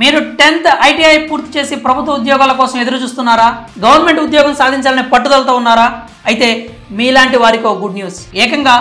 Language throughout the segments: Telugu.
మీరు 10th ITI పూర్తి చేసి ప్రభుత్వ ఉద్యోగాల కోసం ఎదురు చూస్తున్నారా? గవర్నమెంట్ ఉద్యోగం సాధించాలనే పట్టుదలతో ఉన్నారా? అయితే మీలాంటి వారికి గుడ్ న్యూస్. ఏకంగా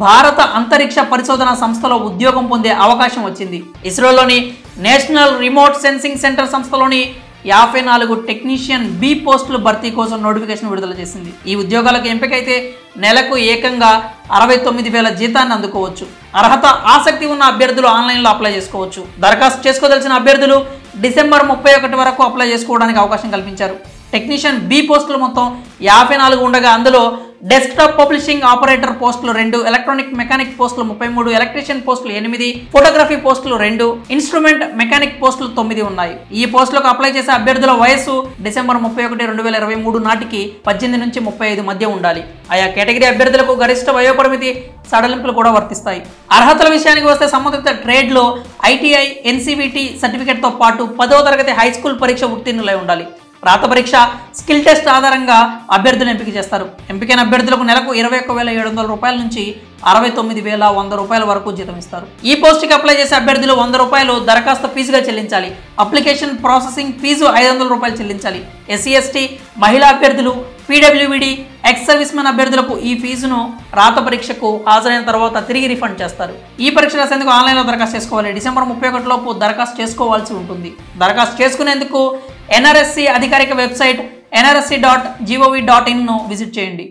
భారత అంతరిక్ష పరిశోధన సంస్థలో ఉద్యోగం పొందే అవకాశం వచ్చింది. ఇస్రోలోని నేషనల్ రిమోట్ సెన్సింగ్ సెంటర్ సంస్థలోని 54 టెక్నీషియన్ బి పోస్టులు భర్తీ కోసం నోటిఫికేషన్ విడుదల చేసింది. ఈ ఉద్యోగాలకు ఎంపికైతే నెలకు ఏకంగా 69,000 జీతాన్ని అందుకోవచ్చు. అర్హత ఆసక్తి ఉన్న అభ్యర్థులు ఆన్లైన్లో అప్లై చేసుకోవచ్చు. దరఖాస్తు చేసుకోదలిచిన అభ్యర్థులు డిసెంబర్ 31 వరకు అప్లై చేసుకోవడానికి అవకాశం కల్పించారు. టెక్నీషియన్ బి పోస్టులు మొత్తం 54 ఉండగా అందులో డెస్క్టాప్ పబ్లిషింగ్ ఆపరేటర్ పోస్టులు 2, ఎలక్ట్రానిక్ మెకానిక్ పోస్టులు 33, ఎలక్ట్రీషియన్ పోస్టులు 8, ఫోటోగ్రఫీ పోస్టులు 2, ఇన్స్ట్రుమెంట్ మెకానిక్ పోస్టులు 9 ఉన్నాయి. ఈ పోస్టులకు అప్లై చేసే అభ్యర్థుల వయసు డిసెంబర్ 31, 2023 నాటికి 18 నుంచి 35 మధ్య ఉండాలి. ఆయా కేటగిరీ అభ్యర్థులకు గరిష్ట వయోపరిమితి సడలింపులు కూడా వర్తిస్తాయి. అర్హతల విషయానికి వస్తే సంబంధిత ట్రేడ్లో ITI NCVT సర్టిఫికేట్తో పాటు 10వ తరగతి హై స్కూల్ పరీక్ష ఉత్తీర్ణులై ఉండాలి. రాత పరీక్ష, స్కిల్ టెస్ట్ ఆధారంగా అభ్యర్థులు ఎంపిక చేస్తారు. ఎంపికైన అభ్యర్థులకు నెలకు 21,700 రూపాయల నుంచి 69,100 రూపాయల వరకు జీతం ఇస్తారు. ఈ పోస్టుకి అప్లై చేసే అభ్యర్థులు 100 రూపాయలు దరఖాస్తు ఫీజుగా చెల్లించాలి. అప్లికేషన్ ప్రాసెసింగ్ ఫీజు 500 రూపాయలు చెల్లించాలి. SC ST మహిళా అభ్యర్థులు, PWBD, ఎక్స్ సర్వీస్ మెన్ అభ్యర్థులకు ఈ ఫీజును రాత పరీక్షకు హాజరైన తర్వాత తిరిగి రిఫండ్ చేస్తారు. ఈ పరీక్ష రాసేందుకు ఆన్లైన్లో దరఖాస్తు చేసుకోవాలి. డిసెంబర్ 31 లోపు దరఖాస్తు చేసుకోవాల్సి ఉంటుంది. దరఖాస్తు చేసుకునేందుకు NRSC అధికారిక వెబ్సైట్ nrsc.gov.in ను విజిట్ చేయండి.